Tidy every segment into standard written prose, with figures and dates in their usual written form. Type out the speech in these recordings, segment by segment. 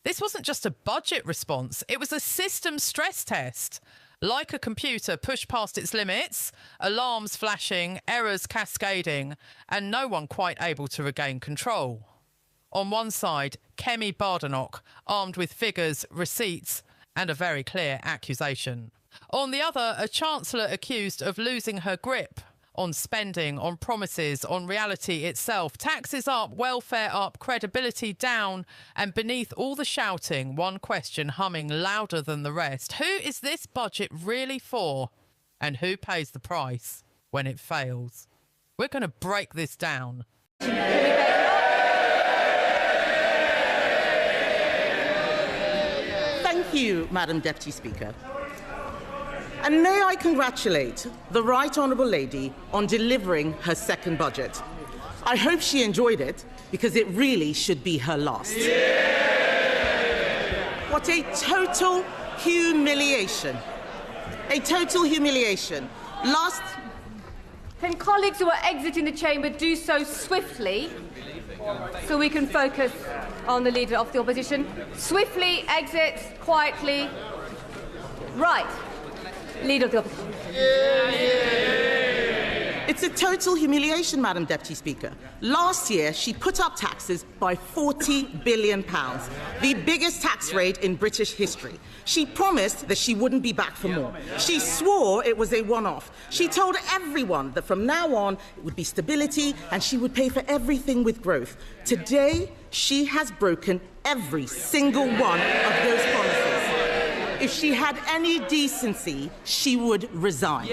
This wasn't just a budget response, it was a system stress test. Like a computer pushed past its limits, alarms flashing, errors cascading, and no one quite able to regain control. On one side, Kemi Badenoch, armed with figures, receipts, and a very clear accusation. On the other, a chancellor accused of losing her grip on spending, on promises, on reality itself. Taxes up, welfare up, credibility down, and beneath all the shouting, one question humming louder than the rest. Who is this budget really for? And who pays the price when it fails? We're going to break this down. Thank you, Madam Deputy Speaker. And may I congratulate the Right Honourable Lady on delivering her second budget. I hope she enjoyed it, because it really should be her last. What a total humiliation. A total humiliation. Last... Can colleagues who are exiting the chamber do so swiftly, so we can focus on the Leader of the Opposition? Swiftly exit, quietly. Right. Leader of the Opposition. It's a total humiliation, Madam Deputy Speaker. Last year, she put up taxes by £40 billion, the biggest tax rate in British history. She promised that she wouldn't be back for more. She swore it was a one-off. She told everyone that from now on, it would be stability and she would pay for everything with growth. Today, she has broken every single one of those promises. If she had any decency, she would resign.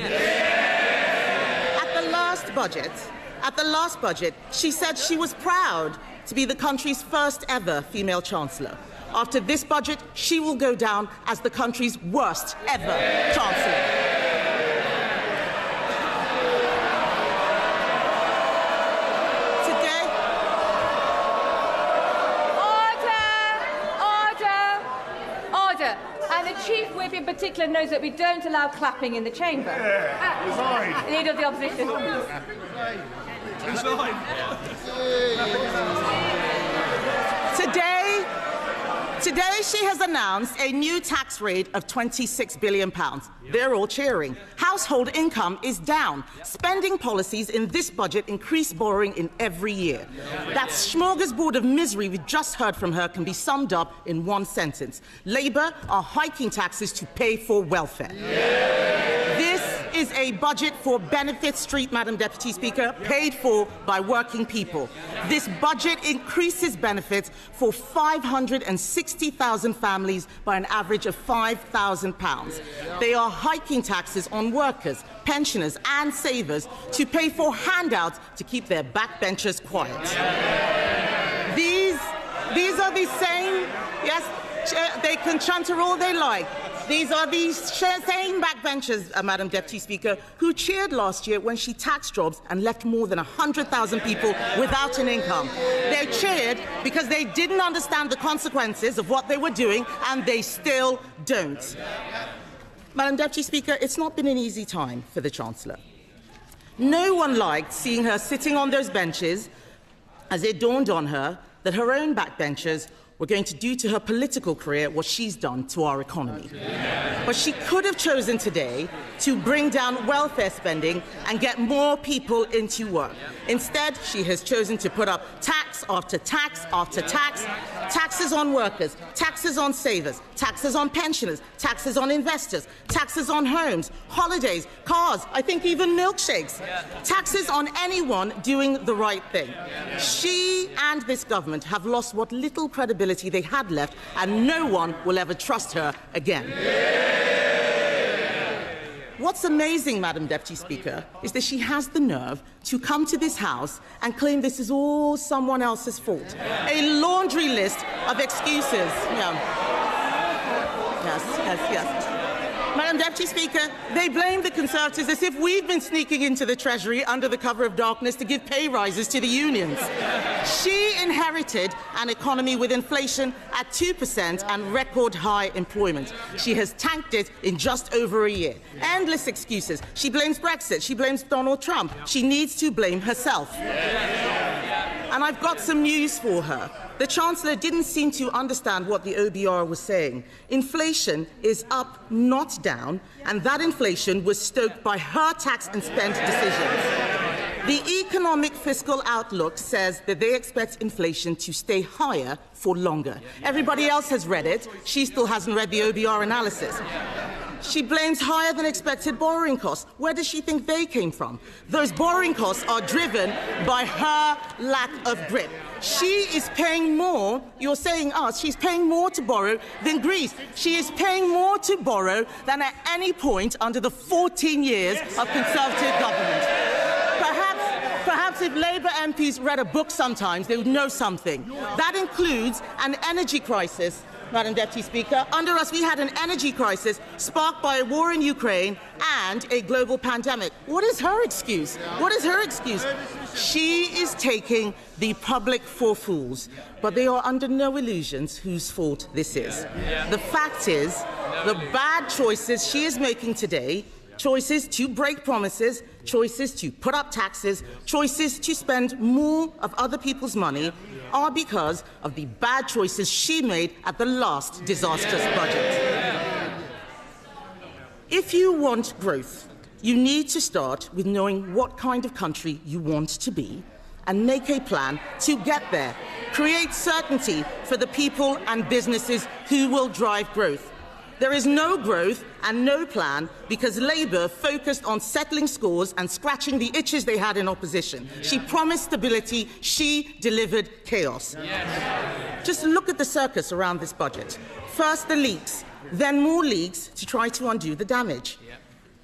At the last budget, she said she was proud to be the country's first ever female chancellor. After this budget, she will go down as the country's worst ever chancellor. And the Chief Whip in particular knows that we don't allow clapping in the chamber. Leader of the Opposition. Today she has announced a new tax rate of £26 billion. They're all cheering. Household income is down. Spending policies in this budget increase borrowing in every year. That smorgasbord of misery we just heard from her can be summed up in one sentence. Labour are hiking taxes to pay for welfare. This is a budget for Benefit Street, Madam Deputy Speaker, paid for by working people. This budget increases benefits for 560,000 families by an average of £5,000. They are hiking taxes on workers, pensioners and savers to pay for handouts to keep their backbenchers quiet. These are the same, yes, they can chanter all they like. These are the same backbenchers, Madam Deputy Speaker, who cheered last year when she taxed jobs and left more than 100,000 people without an income. They cheered because they didn't understand the consequences of what they were doing, and they still don't. Madam Deputy Speaker, it's not been an easy time for the Chancellor. No one liked seeing her sitting on those benches as it dawned on her that her own backbenchers were going to do to her political career what she's done to our economy. But she could have chosen today to bring down welfare spending and get more people into work. Instead, she has chosen to put up tax after tax after tax, taxes on workers, taxes on savers, taxes on pensioners, taxes on investors, taxes on homes, holidays, cars, I think even milkshakes, taxes on anyone doing the right thing. She and this government have lost what little credibility they had left, and no one will ever trust her again. What's amazing, Madam Deputy Speaker, is that she has the nerve to come to this House and claim this is all someone else's fault. A laundry list of excuses. Yes. Madam Deputy Speaker, they blame the Conservatives as if we've been sneaking into the Treasury under the cover of darkness to give pay rises to the unions. She inherited an economy with inflation at 2% and record high employment. She has tanked it in just over a year. Endless excuses. She blames Brexit. She blames Donald Trump. She needs to blame herself. And I've got some news for her. The Chancellor didn't seem to understand what the OBR was saying. Inflation is up, not down, and that inflation was stoked by her tax and spend decisions. The economic fiscal outlook says that they expect inflation to stay higher for longer. Everybody else has read it. She still hasn't read the OBR analysis. She blames higher than expected borrowing costs. Where does she think they came from? Those borrowing costs are driven by her lack of grip. She is paying more, you're saying us, she's paying more to borrow than Greece. She is paying more to borrow than at any point under the 14 years of Conservative government. Perhaps if Labour MPs read a book sometimes, they would know something. That includes an energy crisis, Madam Deputy Speaker. Under us, we had an energy crisis sparked by a war in Ukraine and a global pandemic. What is her excuse? What is her excuse? She is taking the public for fools, but they are under no illusions whose fault this is. The fact is, the bad choices she is making today, choices to break promises, choices to put up taxes, choices to spend more of other people's money, are because of the bad choices she made at the last disastrous budget. If you want growth, you need to start with knowing what kind of country you want to be and make a plan to get there. Create certainty for the people and businesses who will drive growth. There is no growth and no plan because Labour focused on settling scores and scratching the itches they had in opposition. She promised stability, she delivered chaos. Just look at the circus around this budget. First the leaks, then more leaks to try to undo the damage.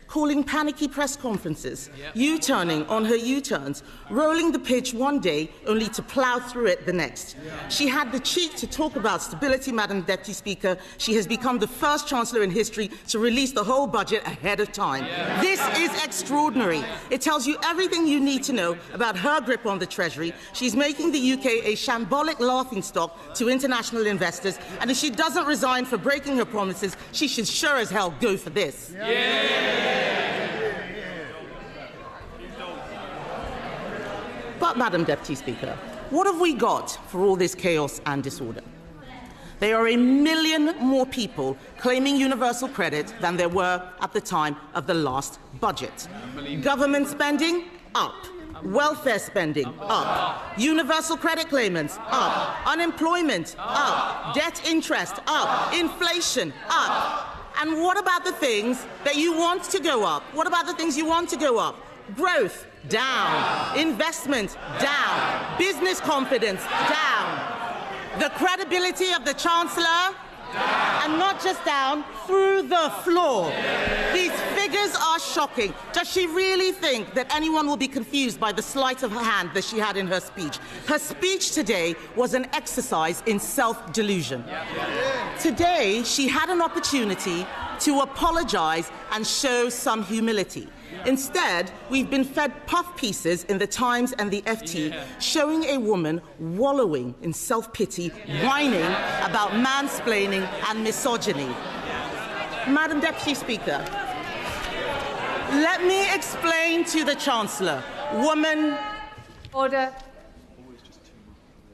Calling panicky press conferences, U-turning on her U-turns, rolling the pitch one day only to plough through it the next. She had the cheek to talk about stability, Madam Deputy Speaker. She has become the first Chancellor in history to release the whole budget ahead of time. This is extraordinary. It tells you everything you need to know about her grip on the Treasury. She's making the UK a shambolic laughingstock to international investors, and if she doesn't resign for breaking her promises, she should sure as hell go for this. But, Madam Deputy Speaker, what have we got for all this chaos and disorder? There are 1 million more people claiming universal credit than there were at the time of the last budget. Government spending, up. Welfare spending, up. Universal credit claimants, up. Unemployment, up. Debt interest, up. Inflation, up. And what about the things that you want to go up? What about the things you want to go up? Growth, down. Investment, down. Business confidence, down. The credibility of the Chancellor, and not just down, through the floor. These figures are shocking. Does she really think that anyone will be confused by the sleight of her hand that she had in her speech? Her speech today was an exercise in self-delusion. Today, she had an opportunity to apologize and show some humility. Instead, we've been fed puff pieces in the Times and the FT showing a woman wallowing in self-pity, whining about mansplaining and misogyny. Madam Deputy Speaker, let me explain to the Chancellor. Woman... Order.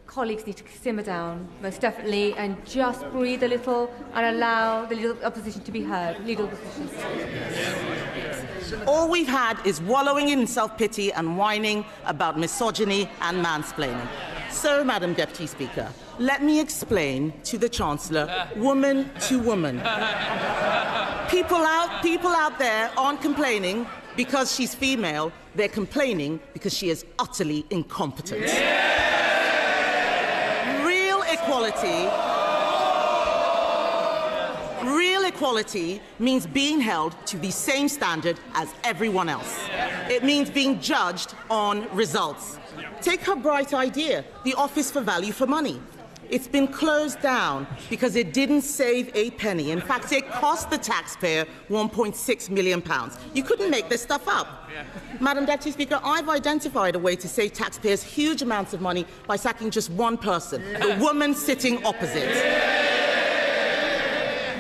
Colleagues need to simmer down, most definitely, and just breathe a little and allow the leader of the opposition to be heard. Leader of the opposition. All we've had is wallowing in self-pity and whining about misogyny and mansplaining. So, Madam Deputy Speaker, let me explain to the Chancellor, woman to woman. People out there aren't complaining because she's female. They're complaining because she is utterly incompetent. Real equality means being held to the same standard as everyone else. It means being judged on results. Take her bright idea, the Office for Value for Money. It's been closed down because it didn't save a penny. In fact, it cost the taxpayer £1.6 million. You couldn't make this stuff up. Madam Deputy Speaker, I've identified a way to save taxpayers huge amounts of money by sacking just one person, the woman sitting opposite.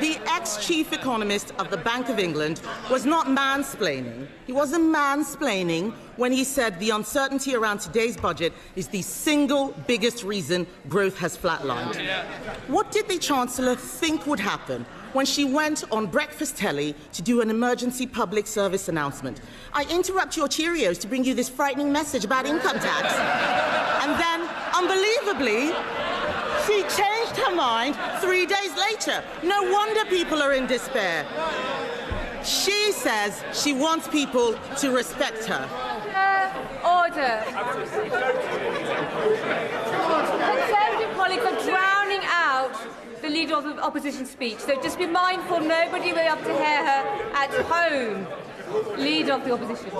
The ex-chief economist of the Bank of England was not mansplaining. He wasn't mansplaining when he said the uncertainty around today's budget is the single biggest reason growth has flatlined. What did the Chancellor think would happen when she went on breakfast telly to do an emergency public service announcement? I interrupt your Cheerios to bring you this frightening message about income tax. And then, unbelievably, she changed her mind 3 days later. No wonder people are in despair. She says she wants people to respect her. Order. Conservative colleagues are drowning out the Leader of the Opposition speech, so just be mindful nobody will be able to hear her at home. Leader of the Opposition.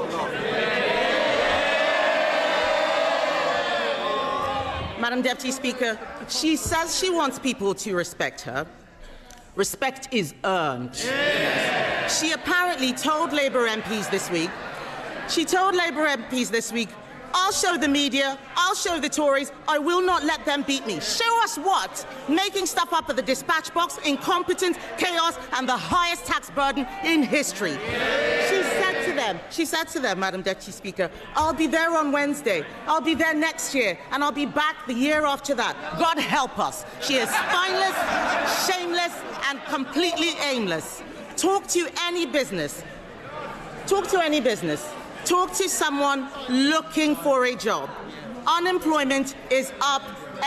Madam Deputy Speaker, she says she wants people to respect her. Respect is earned. She apparently told Labour MPs this week, I'll show the media, I'll show the Tories, I will not let them beat me. Show us what? Making stuff up at the dispatch box, incompetence, chaos, and the highest tax burden in history. She said to them, Madam Deputy Speaker, I'll be there on Wednesday, I'll be there next year, and I'll be back the year after that. God help us. She is spineless, shameless, and completely aimless. Talk to any business. Talk to someone looking for a job. Unemployment is up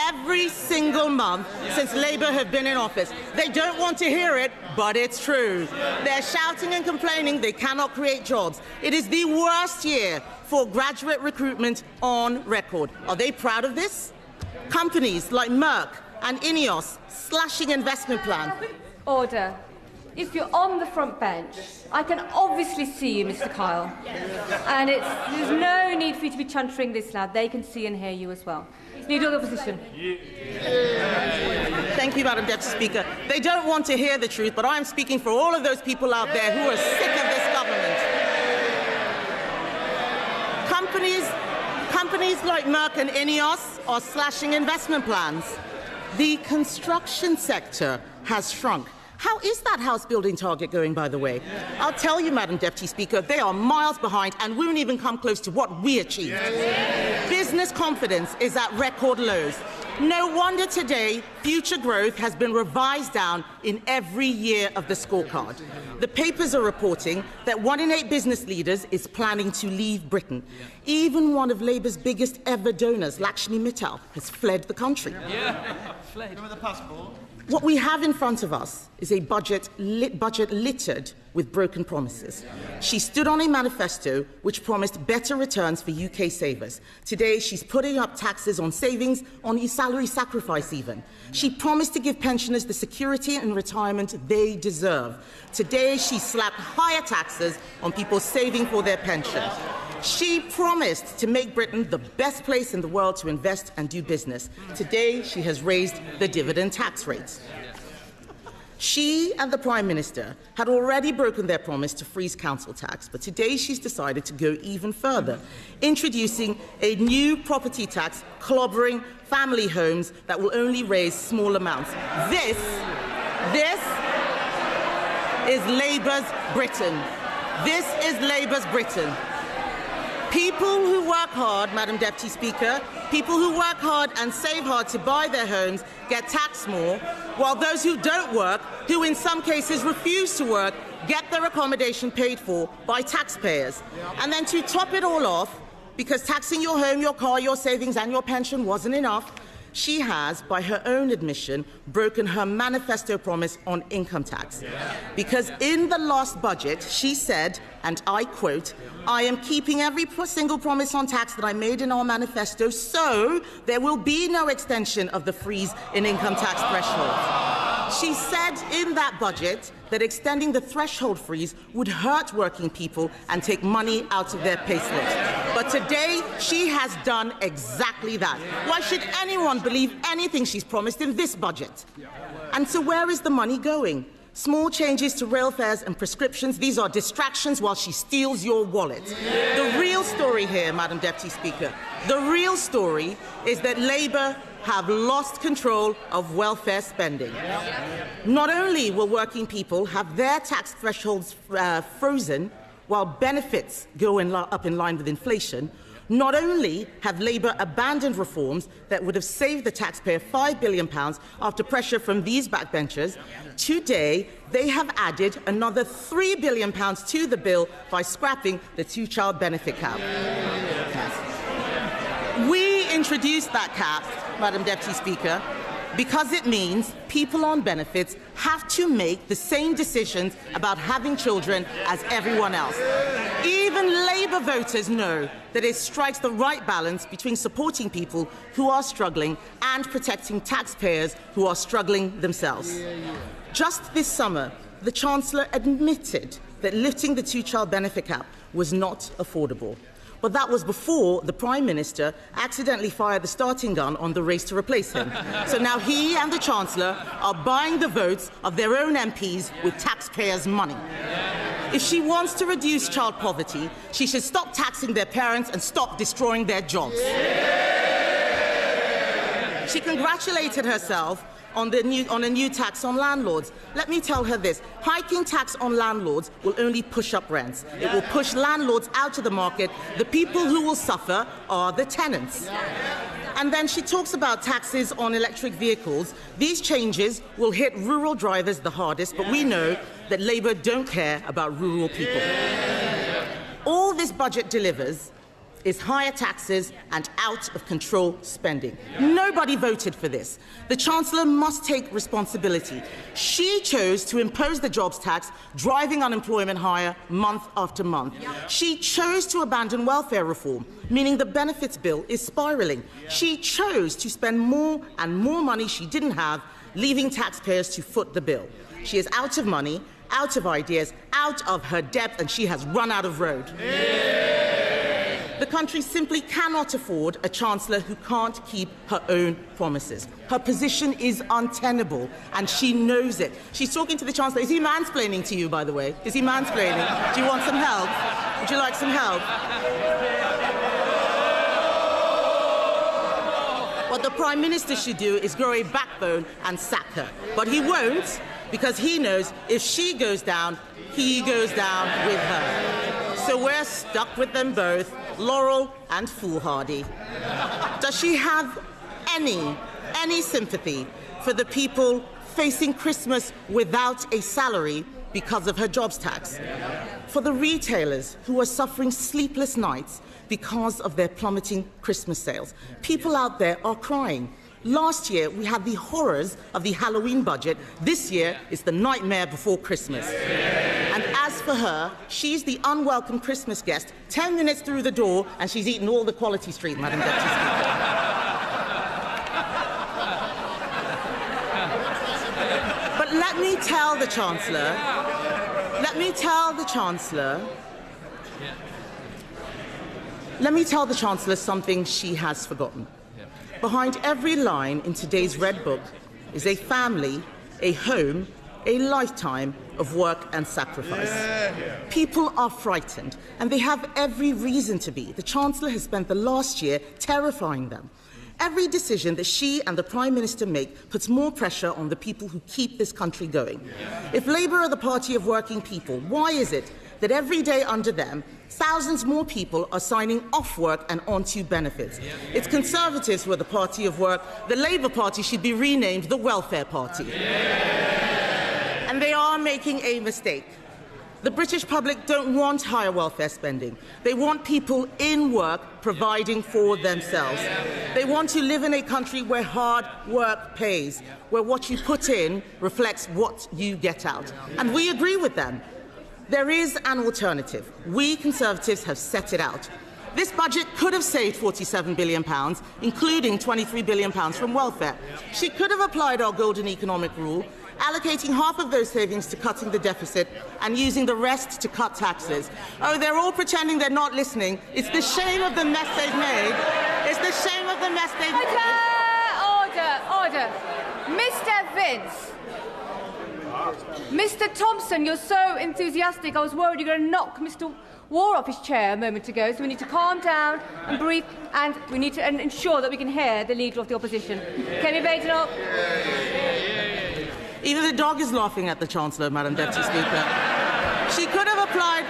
every single month since Labour have been in office. They don't want to hear it, but it's true. They're shouting and complaining they cannot create jobs. It is the worst year for graduate recruitment on record. Are they proud of this? Companies like Merck and INEOS slashing investment plan. Order. If you're on the front bench, I can obviously see you, Mr. Kyle. And there's no need for you to be chuntering this loud. They can see and hear you as well. Leader of the Opposition. Thank you, Madam Deputy Speaker. They don't want to hear the truth, but I'm speaking for all of those people out there who are sick of this government. Companies like Merck and INEOS are slashing investment plans. The construction sector has shrunk. How is that house building target going, by the way? I'll tell you, Madam Deputy Speaker, they are miles behind and won't even come close to what we achieved. Business confidence is at record lows. No wonder today future growth has been revised down in every year of the scorecard. The papers are reporting that 1 in 8 business leaders is planning to leave Britain. Even one of Labour's biggest ever donors, Lakshmi Mittal, has fled the country. Fled. With the passport. What we have in front of us is a budget littered with broken promises. She stood on a manifesto which promised better returns for UK savers. Today, she's putting up taxes on savings, on salary sacrifice even. She promised to give pensioners the security and retirement they deserve. Today, she slapped higher taxes on people saving for their pensions. She promised to make Britain the best place in the world to invest and do business. Today, she has raised the dividend tax rates. She and the Prime Minister had already broken their promise to freeze council tax, but today she's decided to go even further, introducing a new property tax clobbering family homes that will only raise small amounts. This is Labour's Britain. This is Labour's Britain. People who work hard, Madam Deputy Speaker, people who work hard and save hard to buy their homes get taxed more, while those who don't work, who in some cases refuse to work, get their accommodation paid for by taxpayers. And then to top it all off, because taxing your home, your car, your savings and your pension wasn't enough, she has, by her own admission, broken her manifesto promise on income tax. Because in the last budget, she said, and I quote, "I am keeping every single promise on tax that I made in our manifesto, so there will be no extension of the freeze in income tax thresholds." She said in that budget that extending the threshold freeze would hurt working people and take money out of their payslips. But today, she has done exactly that. Why should anyone believe anything she's promised in this budget? And so where is the money going? Small changes to rail fares and prescriptions, these are distractions while she steals your wallet. The real story here, Madam Deputy Speaker, the real story is that Labour have lost control of welfare spending. Not only will working people have their tax thresholds frozen while benefits go up in line with inflation, not only have Labour abandoned reforms that would have saved the taxpayer £5 billion after pressure from these backbenchers, today they have added another £3 billion to the bill by scrapping the two-child benefit cap. We introduced that cap, Madam Deputy Speaker, because it means people on benefits have to make the same decisions about having children as everyone else. Even Labour voters know that it strikes the right balance between supporting people who are struggling and protecting taxpayers who are struggling themselves. Just this summer, the Chancellor admitted that lifting the two-child benefit cap was not affordable. But that was before the Prime Minister accidentally fired the starting gun on the race to replace him. So now he and the Chancellor are buying the votes of their own MPs with taxpayers' money. If she wants to reduce child poverty, she should stop taxing their parents and stop destroying their jobs. She congratulated herself on a new tax on landlords. Let me tell her this. Hiking tax on landlords will only push up rents. It will push landlords out of the market. The people who will suffer are the tenants. And then she talks about taxes on electric vehicles. These changes will hit rural drivers the hardest, but we know that Labour don't care about rural people. All this budget delivers is higher taxes and out-of-control spending. Nobody voted for this. The Chancellor must take responsibility. She chose to impose the jobs tax, driving unemployment higher month after month. She chose to abandon welfare reform, meaning the benefits bill is spiralling. She chose to spend more and more money she didn't have, leaving taxpayers to foot the bill. She is out of money, out of ideas, out of her depth, and she has run out of road. The country simply cannot afford a Chancellor who can't keep her own promises. Her position is untenable, and she knows it. She's talking to the Chancellor. Is he mansplaining to you, by the way? Is he mansplaining? Do you want some help? Would you like some help? What the Prime Minister should do is grow a backbone and sack her. But he won't, because he knows if she goes down, he goes down with her. So we're stuck with them both, Laurel and Foolhardy. Does she have any sympathy for the people facing Christmas without a salary because of her jobs tax? For the retailers who are suffering sleepless nights because of their plummeting Christmas sales? People out there are crying. Last year, we had the horrors of the Halloween budget. This year, it's the nightmare before Christmas. And as for her, she's the unwelcome Christmas guest, 10 minutes through the door, and she's eaten all the Quality Street, Madam Deputy Speaker. But let me tell the Chancellor something she has forgotten. Behind every line in today's Red Book is a family, a home, a lifetime of work and sacrifice. People are frightened, and they have every reason to be. The Chancellor has spent the last year terrifying them. Every decision that she and the Prime Minister make puts more pressure on the people who keep this country going. If Labour are the party of working people, why is it that every day under them, thousands more people are signing off work and onto benefits? It's Conservatives who are the party of work. The Labour Party should be renamed the Welfare Party. And they are making a mistake. The British public don't want higher welfare spending. They want people in work providing for themselves. They want to live in a country where hard work pays, where what you put in reflects what you get out. And we agree with them. There is an alternative. We Conservatives have set it out. This budget could have saved £47 billion, including £23 billion from welfare. She could have applied our golden economic rule, allocating half of those savings to cutting the deficit and using the rest to cut taxes. Oh, they're all pretending they're not listening. It's the shame of the mess they've made. It's the shame of the mess they've made. Order. Mr. Vince. Mr. Thompson, you're so enthusiastic. I was worried you were going to knock Mr. War off his chair a moment ago, so we need to calm down and breathe, and we need to ensure that we can hear the Leader of the Opposition. Kemi Badenoch. Even the dog is laughing at the Chancellor, Madam Deputy Speaker. She could have applied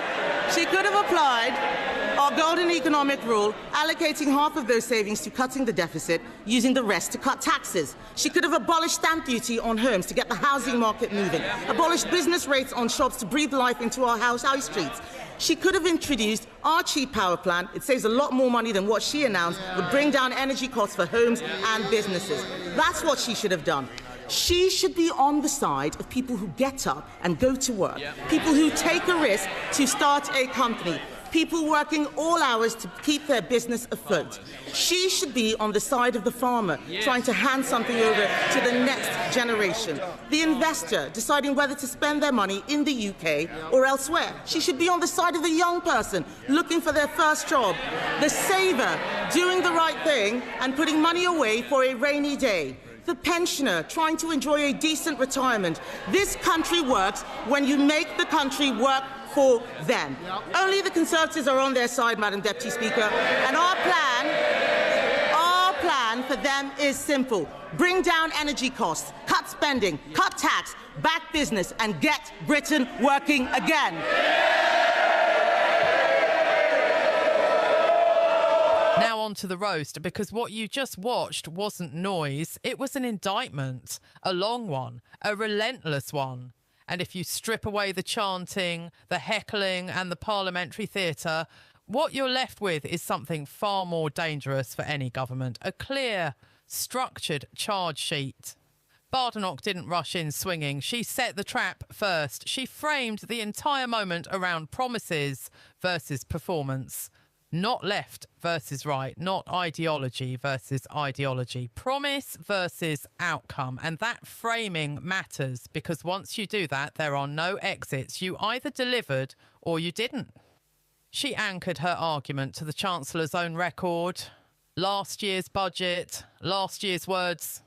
our golden economic rule, allocating half of those savings to cutting the deficit, using the rest to cut taxes. She could have abolished stamp duty on homes to get the housing market moving, abolished business rates on shops to breathe life into our high streets. She could have introduced our cheap power plan. It saves a lot more money than what she announced would bring down energy costs for homes and businesses. That's what she should have done. She should be on the side of people who get up and go to work, people who take a risk to start a company, people working all hours to keep their business afloat. She should be on the side of the farmer, trying to hand something over to the next generation. The investor, deciding whether to spend their money in the UK or elsewhere. She should be on the side of the young person, looking for their first job. The saver, doing the right thing and putting money away for a rainy day. The pensioner, trying to enjoy a decent retirement. This country works when you make the country work for them. Only the Conservatives are on their side, Madam Deputy Speaker, and our plan for them is simple. Bring down energy costs, cut spending, cut tax, back business, and get Britain working again. Now on to the roast, because what you just watched wasn't noise, it was an indictment, a long one, a relentless one. And if you strip away the chanting, the heckling and the parliamentary theatre, what you're left with is something far more dangerous for any government, a clear, structured charge sheet. Badenoch didn't rush in swinging. She set the trap first. She framed the entire moment around promises versus performance. Not left versus right, not ideology versus ideology, promise versus outcome. And that framing matters, because once you do that, there are no exits. You either delivered or you didn't. She anchored her argument to the Chancellor's own record, last year's budget, last year's words,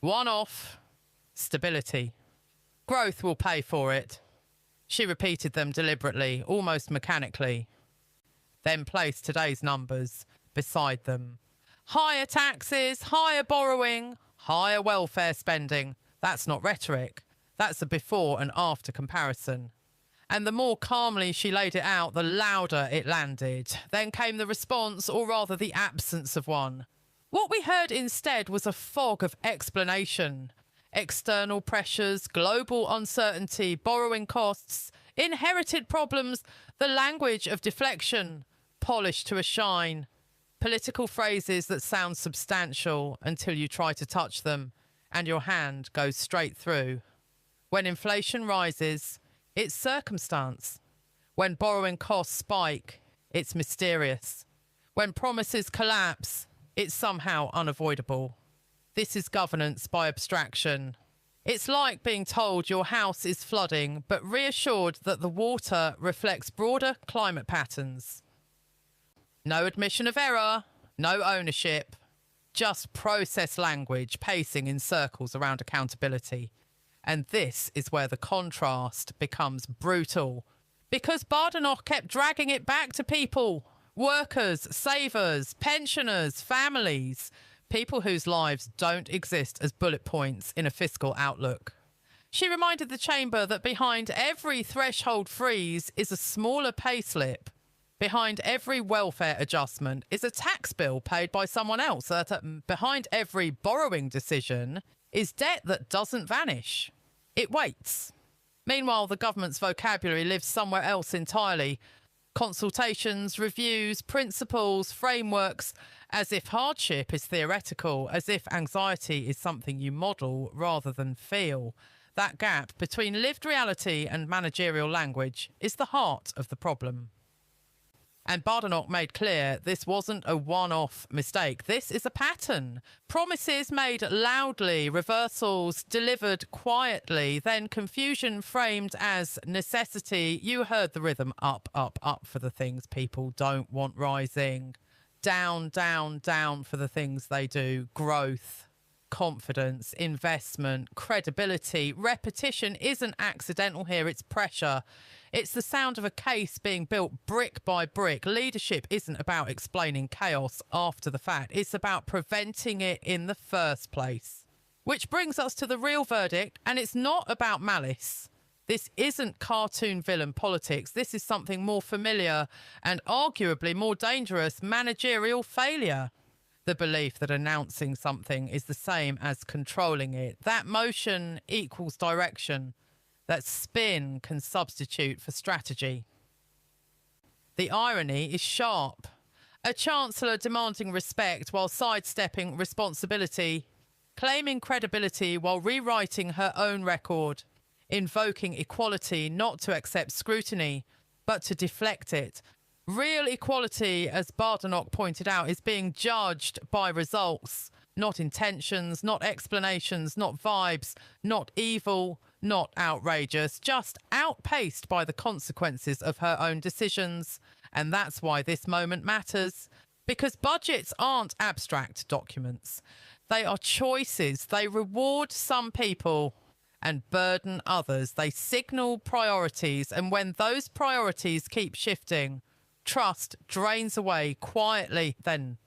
one-off, stability. Growth will pay for it. She repeated them deliberately, almost mechanically. Then place today's numbers beside them. Higher taxes, higher borrowing, higher welfare spending. That's not rhetoric. That's a before and after comparison. And the more calmly she laid it out, the louder it landed. Then came the response, or rather the absence of one. What we heard instead was a fog of explanation. External pressures, global uncertainty, borrowing costs, inherited problems, the language of deflection, polished to a shine, political phrases that sound substantial until you try to touch them and your hand goes straight through. When inflation rises, it's circumstance. When borrowing costs spike, it's mysterious. When promises collapse, it's somehow unavoidable. This is governance by abstraction. It's like being told your house is flooding, but reassured that the water reflects broader climate patterns. No admission of error, no ownership, just process language pacing in circles around accountability. And this is where the contrast becomes brutal, because Badenoch kept dragging it back to people, workers, savers, pensioners, families, people whose lives don't exist as bullet points in a fiscal outlook. She reminded the chamber that behind every threshold freeze is a smaller payslip. Behind every welfare adjustment is a tax bill paid by someone else. That behind every borrowing decision is debt that doesn't vanish. It waits. Meanwhile, the government's vocabulary lives somewhere else entirely. Consultations, reviews, principles, frameworks, as if hardship is theoretical, as if anxiety is something you model rather than feel. That gap between lived reality and managerial language is the heart of the problem. And Badenoch made clear this wasn't a one-off mistake. This is a pattern. Promises made loudly, reversals delivered quietly, then confusion framed as necessity. You heard the rhythm: up, up, up for the things people don't want rising. Down, down, down for the things they do. Growth. Confidence, investment, credibility, repetition isn't accidental here, it's pressure. It's the sound of a case being built brick by brick. Leadership isn't about explaining chaos after the fact, it's about preventing it in the first place. Which brings us to the real verdict, and it's not about malice. This isn't cartoon villain politics. This is something more familiar and arguably more dangerous: managerial failure. The belief that announcing something is the same as controlling it. That motion equals direction. That spin can substitute for strategy. The irony is sharp. A chancellor demanding respect while sidestepping responsibility, claiming credibility while rewriting her own record, invoking equality not to accept scrutiny, but to deflect it. Real equality, as Badenoch pointed out, is being judged by results, not intentions, not explanations, not vibes, not evil, not outrageous, just outpaced by the consequences of her own decisions. And that's why this moment matters, because budgets aren't abstract documents. They are choices. They reward some people and burden others. They signal priorities, and when those priorities keep shifting, trust drains away quietly, then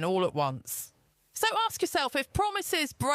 all at once. So ask yourself, if promises break